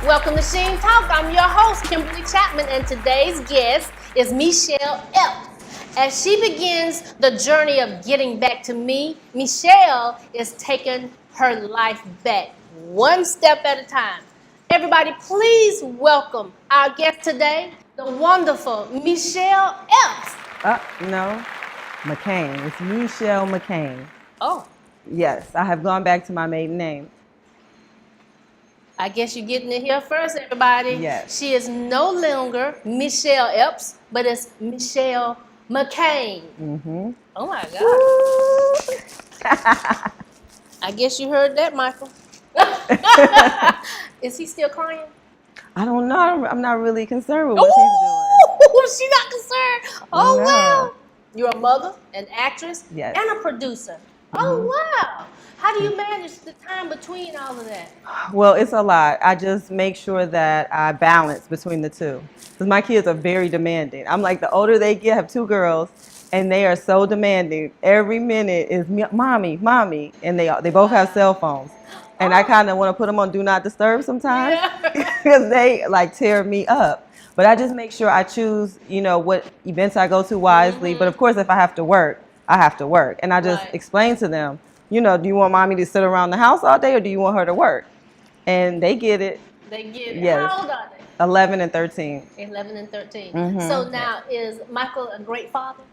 welcome to Sheen Talk. I'm your host, Kimberly Chapman, and today's guest is Mechelle Epps. As she begins the journey of getting back to me, Mechelle is taking her life back, one step at a time. Everybody, please welcome our guest today, the wonderful Mechelle Epps. No, McCain. It's Mechelle McCain. Oh, Yes, I have gone back to my maiden name. I guess you're getting it here first, everybody. Yes. She is no longer Mechelle Epps, but it's Mechelle McCain. Mm-hmm. Oh my God. I guess you heard that, Michael. Is he still crying? I don't know. I'm not really concerned with what he's doing. Ooh, she not concerned. Oh, No. wow. You're a mother, an actress, Yes. and a producer. Oh, wow. How do you manage the time between all of that? Well, it's a lot. I just make sure that I balance between the two. Because my kids are very demanding. I'm like, the older they get, I have two girls, and they are so demanding. Every minute is mommy, mommy. And they both have cell phones. And I kind of want to put them on Do Not Disturb sometimes because they like tear me up. But I just make sure I choose, what events I go to wisely. But of course, if I have to work, I have to work. And I just explain to them, do you want mommy to sit around the house all day or do you want her to work? And they get it. They get it. Yes. How old are they? 11 and 13. 11 and 13. Mhm. So now, is Michael a great father?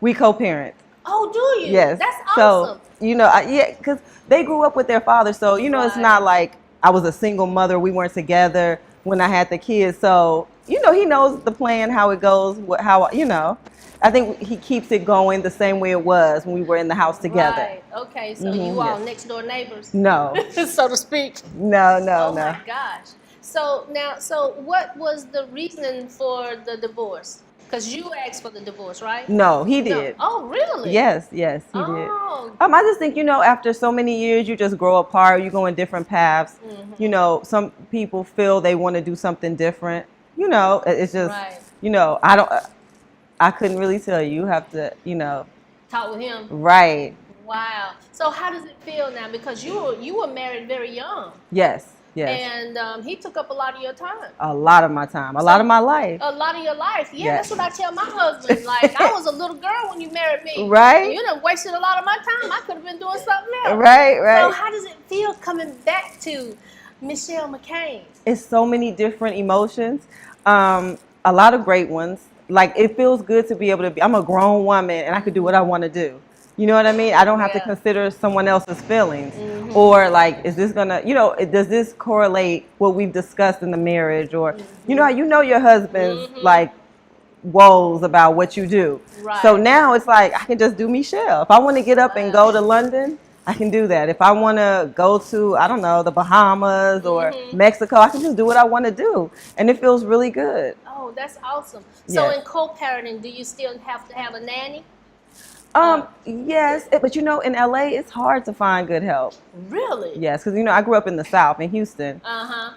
We co-parent. Oh, do you? Yes. That's awesome. So, because they grew up with their father. So, it's not like I was a single mother. We weren't together when I had the kids. So, he knows the plan, how it goes, I think he keeps it going the same way it was when we were in the house together. Right. Okay. So you all next door neighbors? No. So to speak. No. Oh my gosh. So what was the reason for the divorce? Because you asked for the divorce, right? No, he did. No. Oh, really? Yes, he did. I just think, after so many years, you just grow apart, you go in different paths. Some people feel they want to do something different. It's just, I couldn't really tell you. You have to, talk with him. Right. Wow. So how does it feel now? Because you were married very young. Yes. And he took up a lot of your time. A lot of my time. A lot of my life. A lot of your life. Yeah, Yes. That's what I tell my husband. Like, I was a little girl when you married me. Right. You done wasted a lot of my time. I could have been doing something else. Right. So how does it feel coming back to Mechelle McCain? It's so many different emotions. A lot of great ones. Like, it feels good to be able to be, I'm a grown woman and I could do what I want to do. You know what I mean? I don't have to consider someone else's feelings. Or like, is this gonna, does this correlate what we've discussed in the marriage? Or, how your husband's like woes about what you do. Right. So now it's like, I can just do Mechelle. If I want to get up and go to London, I can do that. If I want to go to, I don't know, the Bahamas or Mexico, I can just do what I want to do. And it feels really good. Oh, that's awesome. So in co-parenting, do you still have to have a nanny? Yes, but in LA, it's hard to find good help. Really? Yes, because I grew up in the South, in Houston.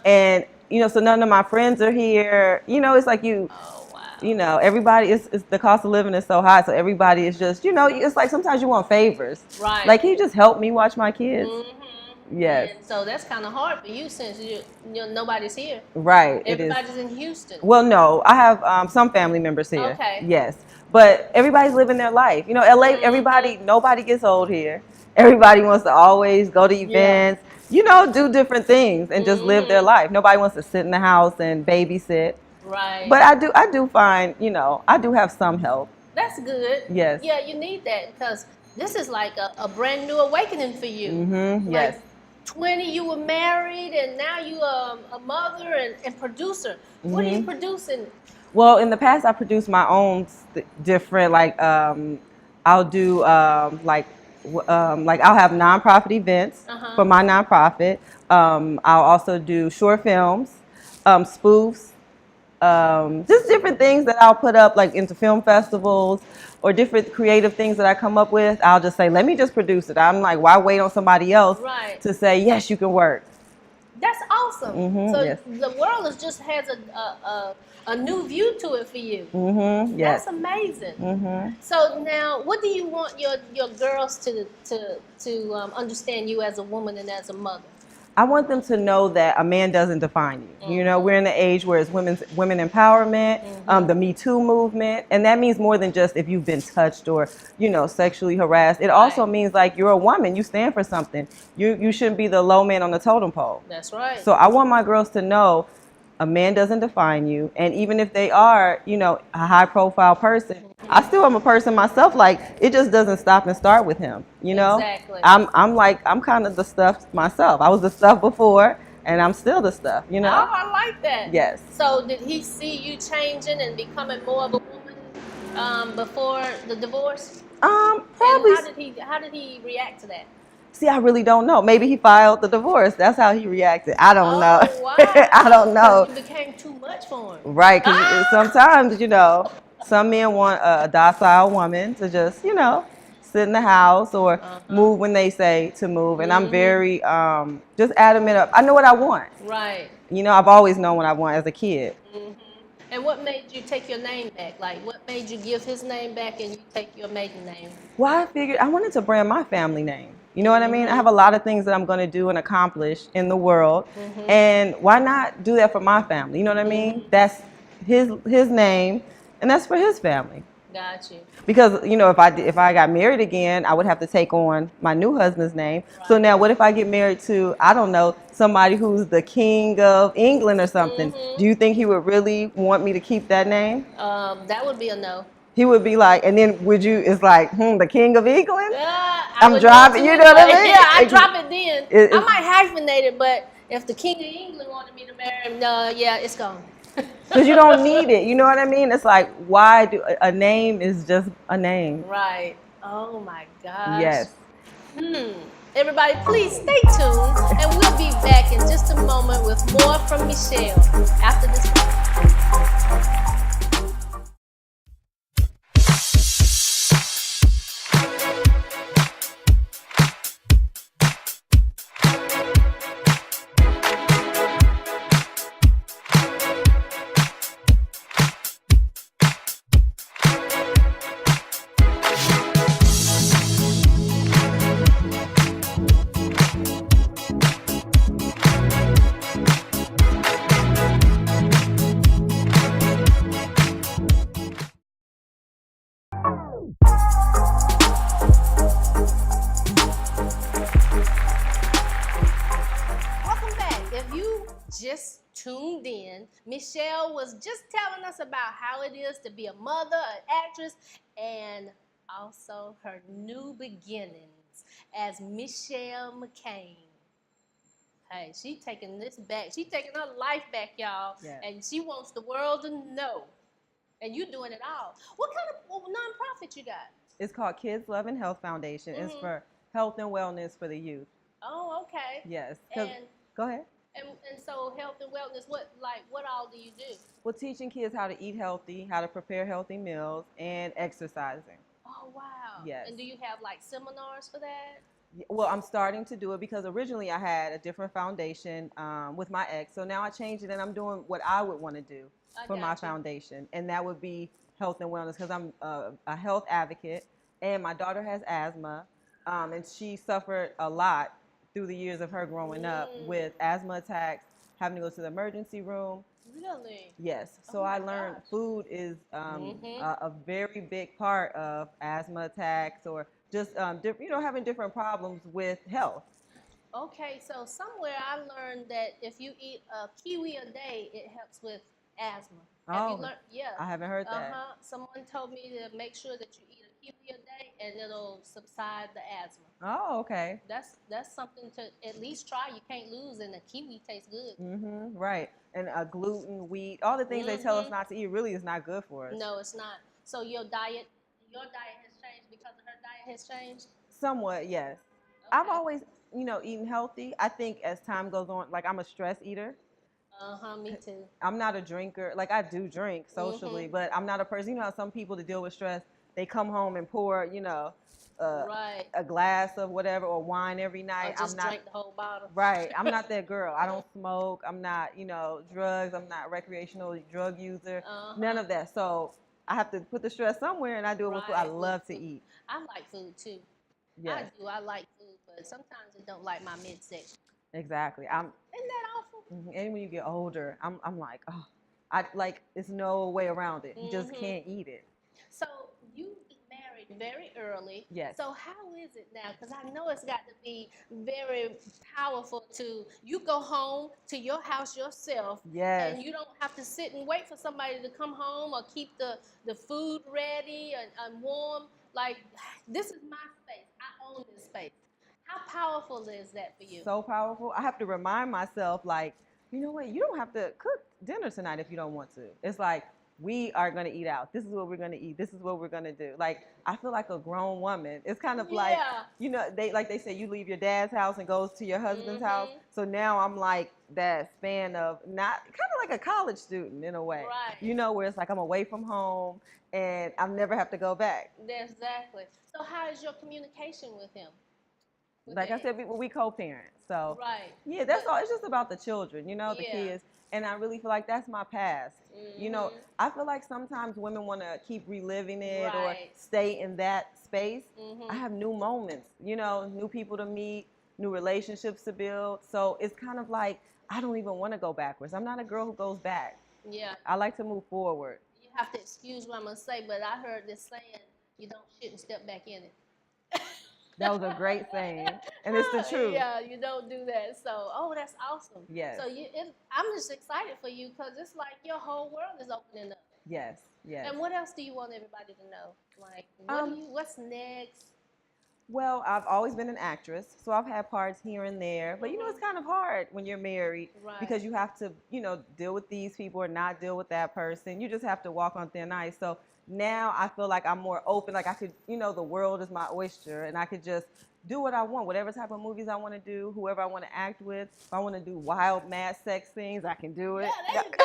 And so none of my friends are here. It's like Oh, wow. Everybody is the cost of living is so high, so everybody is just, it's like sometimes you want favors. Right. Like, can you just help me watch my kids? Yes. And so that's kind of hard for you since nobody's here. Right. Everybody's in Houston. Well, no, I have some family members here. Okay. Yes. But everybody's living their life. LA, nobody gets old here. Everybody wants to always go to events, do different things and just live their life. Nobody wants to sit in the house and babysit. Right. But I do find, I do have some help. That's good. Yes. Yeah, you need that because this is like a brand new awakening for you. Yes. Like 20, you were married, and now you are a mother and producer. What are you producing? Well, in the past, I produced my own different, like, I'll do, like I'll have nonprofit events for my nonprofit. I'll also do short films, spoofs, just different things that I'll put up, like, into film festivals or different creative things that I come up with. I'll just say, let me just produce it. I'm like, why wait on somebody else to say, yes, you can work? That's awesome. So yes. the world has a new view to it for you. Yes. That's amazing. So now, what do you want your girls to understand you as a woman and as a mother? I want them to know that a man doesn't define you. You know, we're in an age where it's women empowerment, the Me Too movement, and that means more than just if you've been touched or, you know, sexually harassed. It also means like you're a woman, you stand for something. You shouldn't be the low man on the totem pole. That's right. So I want my girls to know a man doesn't define you, and even if they are, you know, a high profile person, I still am a person myself. Like, it just doesn't stop and start with him, you know. Exactly. I'm kind of the stuff myself. I was the stuff before, and I'm still the stuff, you know. Oh, I like that. Yes. So did he see you changing and becoming more of a woman before the divorce? Probably. And how did he react to that? See, I really don't know. Maybe he filed the divorce. That's how he reacted. I don't know. Wow. I don't know. It became too much for him. Right, because sometimes, you know, some men want a docile woman to just, you know, sit in the house or move when they say to move. And I'm very just adamant of, I know what I want. Right. You know, I've always known what I want as a kid. And what made you take your name back? Like, what made you give his name back and you take your maiden name? Well, I figured I wanted to brand my family name. You know what I mean? I have a lot of things that I'm going to do and accomplish in the world. And why not do that for my family? You know what I mean? That's his name, and that's for his family. Got you. Because, you know, if I got married again, I would have to take on my new husband's name. Right. So now what if I get married to, I don't know, somebody who's the king of England or something? Do you think he would really want me to keep that name? That would be a no. He would be like, and then it's like, the king of England? I'm driving, you know what I mean? Yeah, I drop it then. I might hyphenate it, but if the king of England wanted me to marry him, yeah, it's gone. Because you don't need it, you know what I mean? It's like, why do a name is just a name? Right. Oh my gosh. Yes. Everybody, please stay tuned, and we'll be back in just a moment with more from Mechelle after this. Just tuned in, Mechelle was just telling us about how it is to be a mother, an actress, and also her new beginnings as Mechelle McCain. Hey, she taking this back. She taking her life back, y'all. Yes. And she wants the world to know. And you doing it all. What kind of nonprofit you got? It's called Kids Love and Health Foundation. It's for health and wellness for the youth. Oh, okay. Yes. Go ahead. And so health and wellness, what all do you do? Well, teaching kids how to eat healthy, how to prepare healthy meals, and exercising. Oh, wow. Yes. And do you have like seminars for that? Well, I'm starting to do it because originally I had a different foundation with my ex. So now I changed it and I'm doing what I would want to do for my foundation. And that would be health and wellness because I'm a health advocate and my daughter has asthma and she suffered a lot through the years of her growing up with asthma attacks, having to go to the emergency room. Really? Yes. So I learned food is a very big part of asthma attacks or just having different problems with health. Okay, so somewhere I learned that if you eat a kiwi a day, it helps with asthma. Have you learned? Yeah. I haven't heard that. Someone told me to make sure that you eat a kiwi a day, and it'll subside the asthma. Oh, okay. That's something to at least try. You can't lose, and the kiwi tastes good. Right. And gluten, wheat, all the things they tell us not to eat really is not good for us. No, it's not. So your diet has changed because of her diet has changed? Somewhat, yes. Okay. I've always, eaten healthy. I think as time goes on, like I'm a stress eater. Me too. I'm not a drinker. Like I do drink socially, but I'm not a person. You know how some people to deal with stress, they come home and pour, a glass of whatever or wine every night. Or just drink the whole bottle. Right. I'm not that girl. I don't smoke. I'm not, drugs. I'm not a recreational drug user. None of that. So I have to put the stress somewhere, and I do it with food. I love to eat. I like food too. Yes. I do. I like food, but sometimes it don't like my midsection. Exactly. Isn't that awful? And when you get older, I'm like, oh, I like it's no way around it. You just can't eat it. So you married very early. Yes. So how is it now? Because I know it's got to be very powerful to you go home to your house yourself, Yes. and you don't have to sit and wait for somebody to come home or keep the food ready and warm. Like this is my space. I own this space. How powerful is that for you? So powerful. I have to remind myself, like, you know what? You don't have to cook dinner tonight if you don't want to. It's like we are gonna eat out. This is what we're gonna eat. This is what we're gonna do. Like I feel like a grown woman. It's kind of like, Yeah. you know, they say you leave your dad's house and goes to your husband's house. Mhm. So now I'm like that span of not kind of like a college student in a way. Right. You know, where it's like I'm away from home and I never have to go back. Exactly. So how is your communication with him? With Like I your said, we co-parent. So Right. yeah, that's But- all. It's just about the children, you know, the Yeah. kids. And I really feel like that's my past. You know, I feel like sometimes women want to keep reliving it or Right. stay in that space. I have new moments, you know, new people to meet, new relationships to build. So it's kind of like I don't even want to go backwards. I'm not a girl who goes back. Yeah. I like to move forward. You have to excuse what I'm gonna say, but I heard this saying, you don't shit and step back in it. That was a great saying, and it's the truth. Yeah, you don't do that. So, oh, that's awesome. Yes. So I'm just excited for you because it's like your whole world is opening up. Yes, yes. And what else do you want everybody to know? Like, what's next? Well, I've always been an actress, so I've had parts here and there. But you know, it's kind of hard when you're married Right. because you have to, you know, deal with these people or not deal with that person. You just have to walk on thin ice. So now I feel like I'm more open. Like I could, you know, the world is my oyster, and I could just do what I want, whatever type of movies I want to do, whoever I want to act with. If I want to do wild, mad sex scenes, I can do it. Yeah, there you go.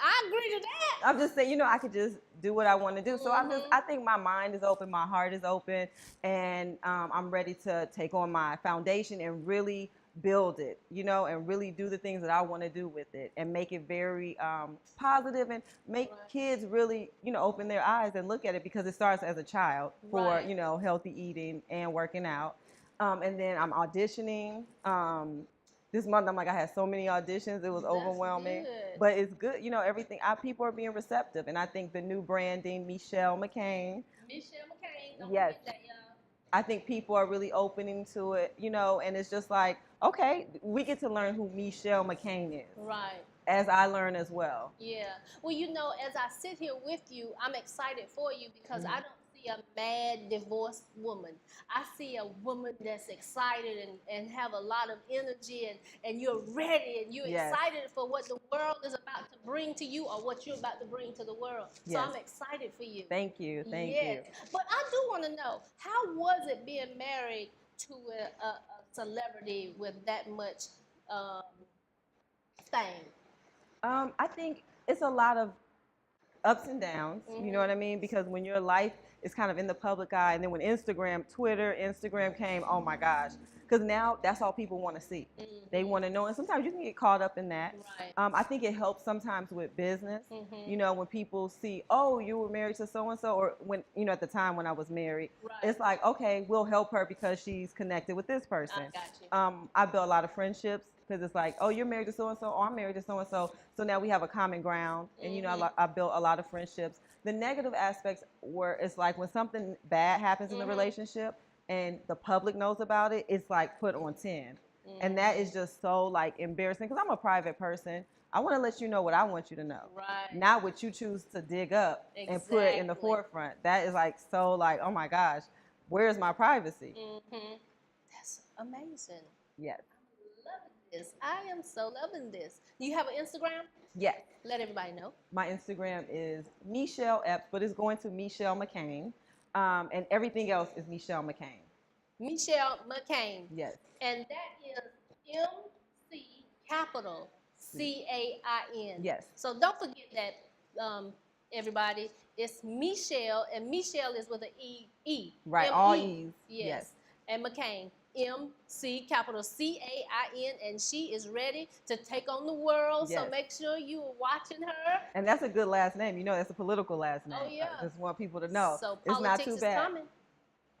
I agree to that. I'm just saying, you know, I could just do what I want to do. So I think my mind is open, my heart is open, and I'm ready to take on my foundation and really build it, you know, and really do the things that I want to do with it and make it very positive and make kids really, you know, open their eyes and look at it because it starts as a child for, you know, healthy eating and working out. And then I'm auditioning. This month, I'm like, I had so many auditions. It was overwhelming. Good. But it's good. You know, everything. People are being receptive. And I think the new branding, Mechelle McCain. Mechelle McCain. Don't Yes. forget that, y'all. I think people are really opening to it, you know, and it's just like, okay, we get to learn who Mechelle McCain is. Right. As I learn as well. Yeah. Well, you know, as I sit here with you, I'm excited for you because I don't see a mad divorced woman. I see a woman that's excited and have a lot of energy and you're ready and you're excited for what the world is about to bring to you or what you're about to bring to the world. So I'm excited for you. Thank you. Thank you. But I do want to know, how was it being married to a celebrity with that much fame? I think it's a lot of ups and downs, you know what I mean? Because when your life is kind of in the public eye, and then when Instagram came, oh my gosh. Because now that's all people want to see. They want to know, and sometimes you can get caught up in that. Right. I think it helps sometimes with business. You know, when people see, oh, you were married to so-and-so, or when, you know, at the time when I was married, it's like, okay, we'll help her because she's connected with this person. I got you. I built a lot of friendships. Because it's like, oh, you're married to so-and-so, oh, I'm married to so-and-so. So now we have a common ground. And, you know, I built a lot of friendships. The negative aspects were, it's like when something bad happens in the relationship and the public knows about it, it's like put on 10. And that is just so like embarrassing because I'm a private person. I want to let you know what I want you to know. Right. Not what you choose to dig up and put in the forefront. That is like so like, oh my gosh, where's my privacy? That's amazing. Yes. Loving this. I am so loving this. You have an Instagram? Yes. Let everybody know. My Instagram is Mechelle Epps, but it's going to Mechelle McCain. And everything else is Mechelle McCain. Mechelle McCain. Yes. And that is MC capital CAIN. Yes. So don't forget that, everybody. It's Mechelle, and Mechelle is with an E. Right, M-E. all E's. Yes. And McCain. MC capital CAIN, and she is ready to take on the world. Yes. So make sure you are watching her. And that's a good last name. You know, that's a political last name. Oh, yeah. I just want people to know. So it's not too politics bad. is coming.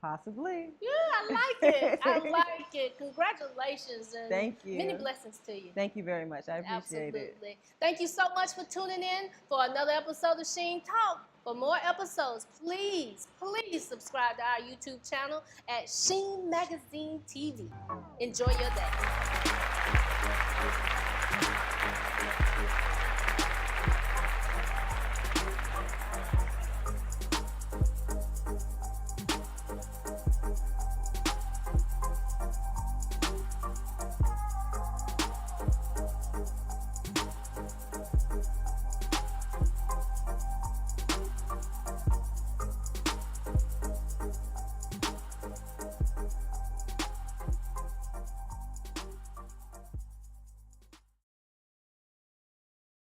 Possibly. Yeah, I like it. I like it. Congratulations and Thank you. many blessings to you. Thank you very much. I appreciate it. Absolutely. Thank you so much for tuning in for another episode of Sheen Talk. For more episodes, please subscribe to our YouTube channel at Sheen Magazine TV. Enjoy your day.